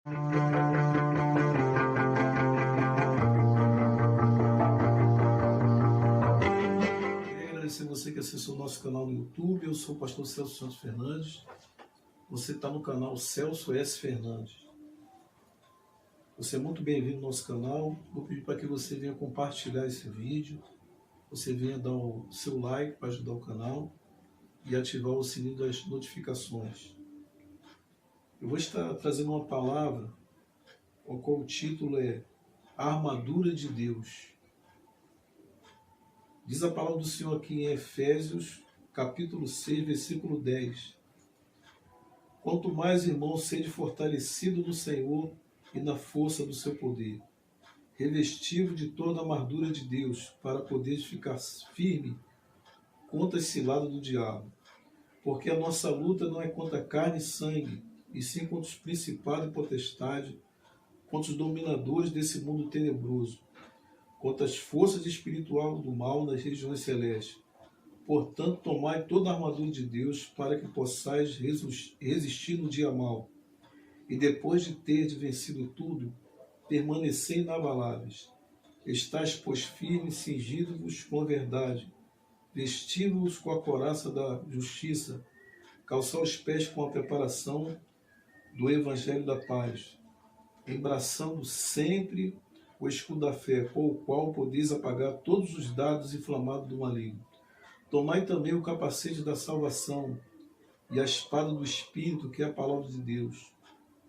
Queria agradecer você que acessou o nosso canal no YouTube. Eu sou o pastor Celso Santos Fernandes. Você está no canal Celso S. Fernandes. Você é muito bem-vindo ao nosso canal. Vou pedir para que você venha compartilhar esse vídeo. Você venha dar o seu like para ajudar o canal e ativar o sininho das notificações. Eu vou estar trazendo uma palavra, o qual o título é A Armadura de Deus. Diz a palavra do Senhor aqui em Efésios, capítulo 6, versículo 10. Quanto mais, irmãos, sede fortalecido no Senhor e na força do seu poder, revestido de toda a armadura de Deus, para poder ficar firme contra as ciladas do diabo. Porque a nossa luta não é contra carne e sangue, e sim contra os principados e potestades, contra os dominadores desse mundo tenebroso, contra as forças espirituais do mal nas regiões celestes. Portanto, tomai toda a armadura de Deus, para que possais resistir no dia mau. E depois de ter vencido tudo, permanecei inabaláveis. Estais, pois, firmes, cingidos-vos com a verdade, vestivos com a couraça da justiça, calçar os pés com a preparação do evangelho da paz, embraçando sempre o escudo da fé, com o qual podeis apagar todos os dardos inflamados do maligno. Tomai também o capacete da salvação e a espada do Espírito, que é a palavra de Deus,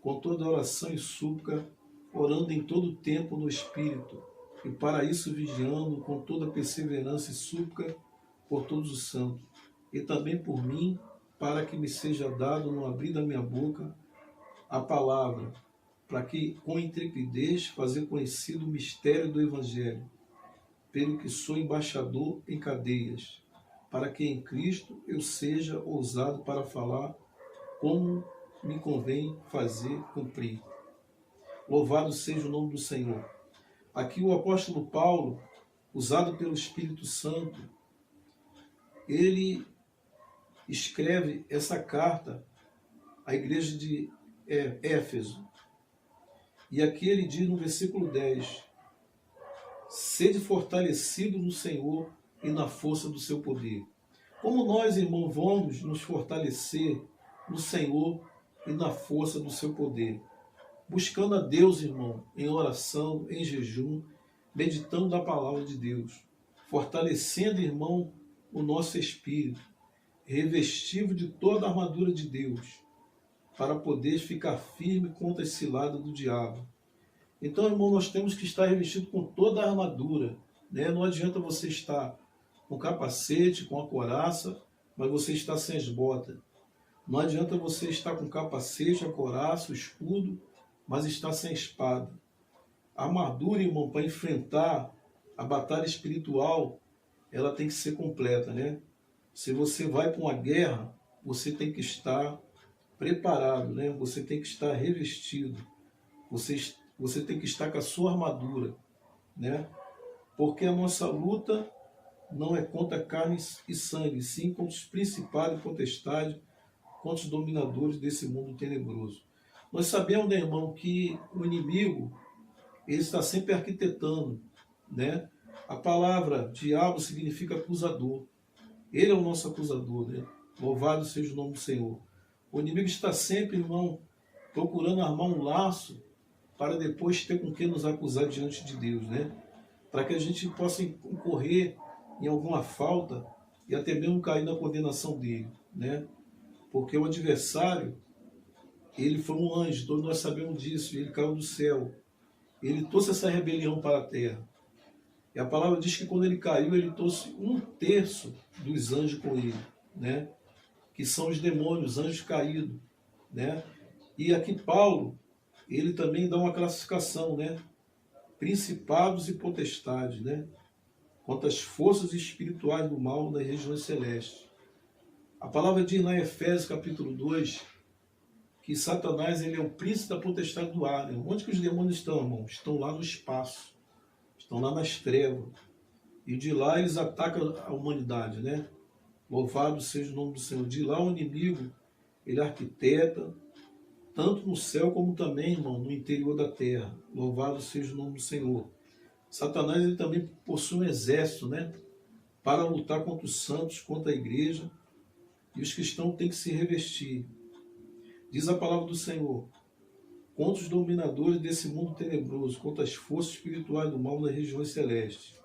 com toda oração e súplica, orando em todo tempo no Espírito, e para isso vigiando com toda perseverança e súplica por todos os santos, e também por mim, para que me seja dado no abrir da minha boca a palavra, para que com intrepidez fazer conhecido o mistério do Evangelho, pelo que sou embaixador em cadeias, para que em Cristo eu seja ousado para falar como me convém fazer cumprir. Louvado seja o nome do Senhor. Aqui o apóstolo Paulo, usado pelo Espírito Santo, ele escreve essa carta à igreja de Éfeso. E aqui ele diz no versículo 10, sede fortalecido no Senhor e na força do seu poder. Como nós, irmãos, vamos nos fortalecer no Senhor e na força do seu poder? Buscando a Deus, irmão, em oração, em jejum, meditando na palavra de Deus, fortalecendo, irmão, o nosso espírito, revestido de toda a armadura de Deus, para poder ficar firme contra as ciladas do diabo. Então, irmão, nós temos que estar revestido com toda a armadura, né? Não adianta você estar com capacete, com a couraça, mas você está sem as botas. Não adianta você estar com capacete, a couraça, o escudo, mas está sem espada. A armadura, irmão, para enfrentar a batalha espiritual, ela tem que ser completa, né? Se você vai para uma guerra, você tem que estar preparado, né? Você tem que estar revestido. Você tem que estar com a sua armadura, né? Porque a nossa luta não é contra carne e sangue, sim contra os principados e potestades, contra os dominadores desse mundo tenebroso. Nós sabemos, né, irmão, que o inimigo ele está sempre arquitetando, né? A palavra diabo significa acusador. Ele é o nosso acusador, né? Louvado seja o nome do Senhor. O inimigo está sempre, irmão, procurando armar um laço para depois ter com que nos acusar diante de Deus, né? Para que a gente possa incorrer em alguma falta e até mesmo cair na condenação dele, né? Porque o adversário, ele foi um anjo, todos nós sabemos disso, ele caiu do céu. Ele trouxe essa rebelião para a terra. E a palavra diz que quando ele caiu, ele trouxe 1/3 dos anjos com ele, né? Que são os demônios, anjos caídos, né? E aqui Paulo, ele também dá uma classificação, né? Principados e potestades, né? Quanto às forças espirituais do mal nas regiões celestes. A palavra diz lá em Efésios capítulo 2, que Satanás ele é o príncipe da potestade do ar. Né? Onde que os demônios estão, irmão? Estão lá no espaço, estão lá nas trevas. E de lá eles atacam a humanidade, né? Louvado seja o nome do Senhor. De lá o inimigo, ele arquiteta, tanto no céu como também, irmão, no interior da terra. Louvado seja o nome do Senhor. Satanás ele também possui um exército, né? Para lutar contra os santos, contra a igreja. E os cristãos têm que se revestir. Diz a palavra do Senhor: contra os dominadores desse mundo tenebroso, contra as forças espirituais do mal nas regiões celestes.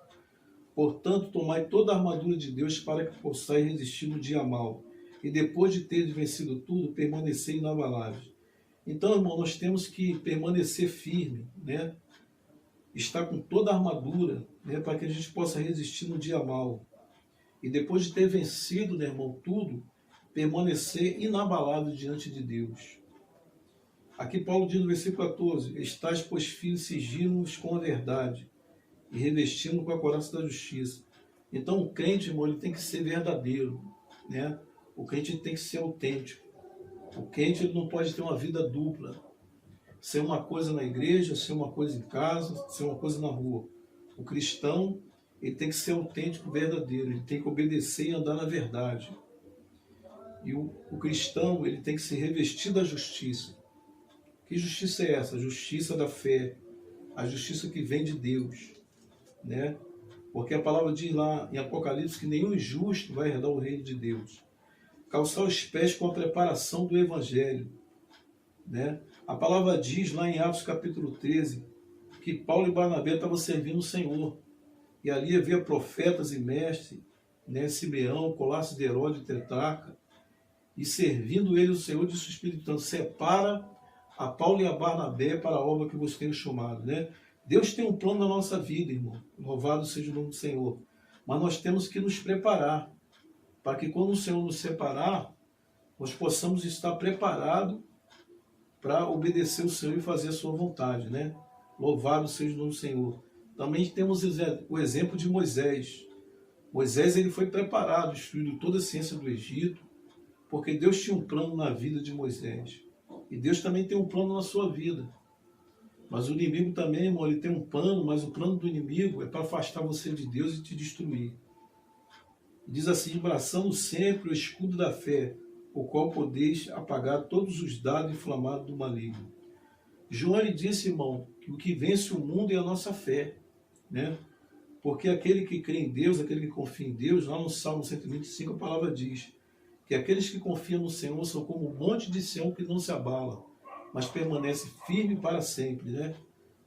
Portanto, tomai toda a armadura de Deus para que possais resistir no dia mau. E depois de ter vencido tudo, permanecer inabaláveis. Então, irmão, nós temos que permanecer firme, né? Estar com toda a armadura, né? Para que a gente possa resistir no dia mau. E depois de ter vencido, né, irmão, tudo, permanecer inabalável diante de Deus. Aqui Paulo diz no versículo 14: estais, pois, filhos, sigindo-nos com a verdade e revestindo com a couraça da justiça. Então o crente, irmão, ele tem que ser verdadeiro, né? O crente tem que ser autêntico. O crente ele não pode ter uma vida dupla. Ser uma coisa na igreja, ser uma coisa em casa, ser uma coisa na rua. O cristão, ele tem que ser autêntico, verdadeiro. Ele tem que obedecer e andar na verdade. E o cristão, ele tem que se revestir da justiça. Que justiça é essa? A justiça da fé. A justiça que vem de Deus, né? Porque a palavra diz lá em Apocalipse que nenhum injusto vai herdar o reino de Deus. Calçar os pés com a preparação do Evangelho, né? A palavra diz lá em Atos capítulo 13 que Paulo e Barnabé estavam servindo o Senhor. E ali havia profetas e mestres, né? Simeão, Colasso de Herodes, Tetrarca. E servindo ele o Senhor, disse o Espírito Santo: separa a Paulo e a Barnabé para a obra que vos tenho chamado, né? Deus tem um plano na nossa vida, irmão. Louvado seja o nome do Senhor. Mas nós temos que nos preparar para que quando o Senhor nos separar, nós possamos estar preparados para obedecer o Senhor e fazer a sua vontade, né? Louvado seja o nome do Senhor. Também temos o exemplo de Moisés. Moisés ele foi preparado, instruído toda a ciência do Egito, porque Deus tinha um plano na vida de Moisés. E Deus também tem um plano na sua vida. Mas o inimigo também, irmão, ele tem um plano, mas o plano do inimigo é para afastar você de Deus e te destruir. Diz assim: abraçando sempre o escudo da fé, o qual podeis apagar todos os dardos inflamados do maligno. João ele disse, irmão, que o que vence o mundo é a nossa fé, né? Porque aquele que crê em Deus, aquele que confia em Deus, lá no Salmo 125 a palavra diz que aqueles que confiam no Senhor são como um monte de Sião que não se abala, mas permanece firme para sempre, né?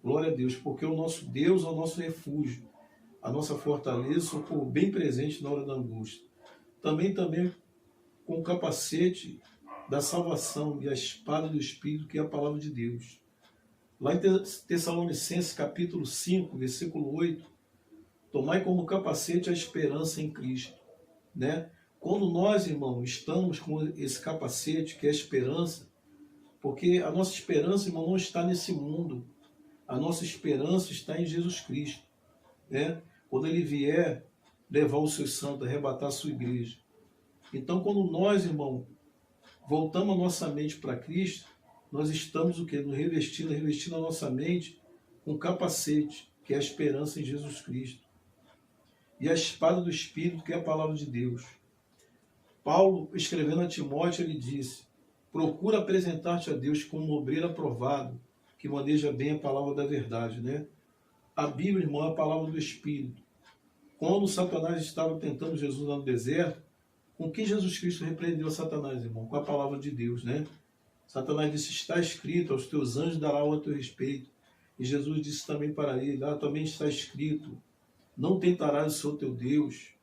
Glória a Deus, porque o nosso Deus é o nosso refúgio, a nossa fortaleza, socorro bem presente na hora da angústia. Também com o capacete da salvação e a espada do Espírito, que é a palavra de Deus. Lá em Tessalonicenses capítulo 5, versículo 8, tomai como capacete a esperança em Cristo, né? Quando nós, irmão, estamos com esse capacete, que é a esperança, porque a nossa esperança, irmão, não está nesse mundo. A nossa esperança está em Jesus Cristo, né? Quando Ele vier levar os seus santos, arrebatar a sua igreja. Então, quando nós, irmão, voltamos a nossa mente para Cristo, nós estamos o quê? Nos revestindo a nossa mente com um capacete, que é a esperança em Jesus Cristo. E a espada do Espírito, que é a palavra de Deus. Paulo, escrevendo a Timóteo, ele disse: procura apresentar-te a Deus como um obreiro aprovado, que maneja bem a palavra da verdade, né? A Bíblia, irmão, é a palavra do Espírito. Quando Satanás estava tentando Jesus lá no deserto, com que Jesus Cristo repreendeu Satanás, irmão? Com a palavra de Deus, né? Satanás disse: está escrito, aos teus anjos dará o teu respeito. E Jesus disse também para ele: também está escrito, não tentarás o Senhor teu Deus.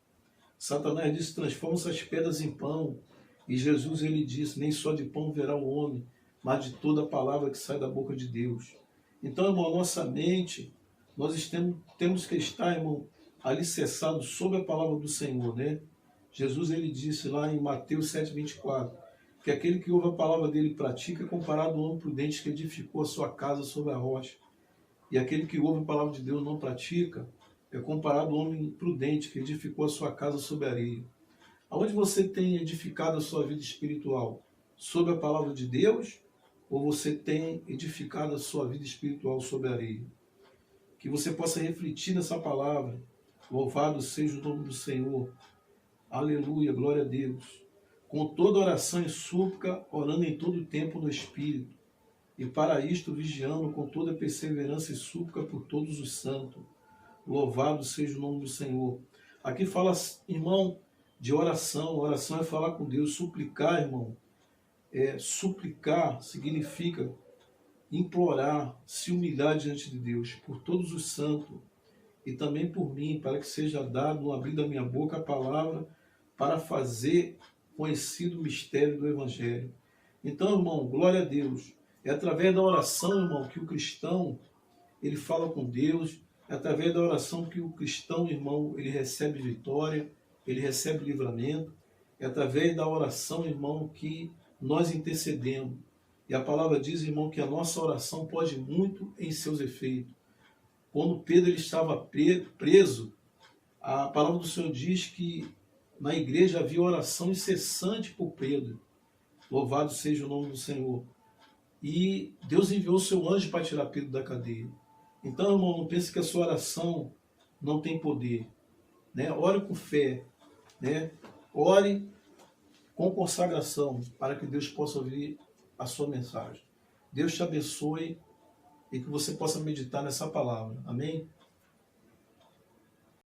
Satanás disse: transforma essas pedras em pão. E Jesus ele disse: nem só de pão verá o homem, mas de toda a palavra que sai da boca de Deus. Então, irmão, a nossa mente, nós temos que estar, irmão, alicerçado sobre a palavra do Senhor, né? Jesus ele disse lá em Mateus 7,24, que aquele que ouve a palavra dele e pratica é comparado ao homem prudente que edificou a sua casa sobre a rocha. E aquele que ouve a palavra de Deus e não pratica é comparado ao homem prudente que edificou a sua casa sobre a areia. Aonde você tem edificado a sua vida espiritual? Sobre a palavra de Deus? Ou você tem edificado a sua vida espiritual sobre a areia? Que você possa refletir nessa palavra. Louvado seja o nome do Senhor. Aleluia, glória a Deus. Com toda oração e súplica, orando em todo tempo no Espírito, e para isto vigiando com toda perseverança e súplica por todos os santos. Louvado seja o nome do Senhor. Aqui fala, irmão, de oração. Oração é falar com Deus. Suplicar, irmão. Suplicar significa implorar, se humilhar diante de Deus, por todos os santos, e também por mim, para que seja dado no abrir da minha boca a palavra, para fazer conhecido o mistério do Evangelho. Então, irmão, glória a Deus. É através da oração, irmão, que o cristão, ele fala com Deus. É através da oração que o cristão, irmão, ele recebe vitória, ele recebe livramento. É através da oração, irmão, que nós intercedemos. E a palavra diz, irmão, que a nossa oração pode muito em seus efeitos. Quando Pedro ele estava preso, a palavra do Senhor diz que na igreja havia oração incessante por Pedro. Louvado seja o nome do Senhor. E Deus enviou o seu anjo para tirar Pedro da cadeia. Então, irmão, não pense que a sua oração não tem poder. Né? Ore com fé. Né? Ore com consagração, para que Deus possa ouvir a sua mensagem. Deus te abençoe e que você possa meditar nessa palavra. Amém?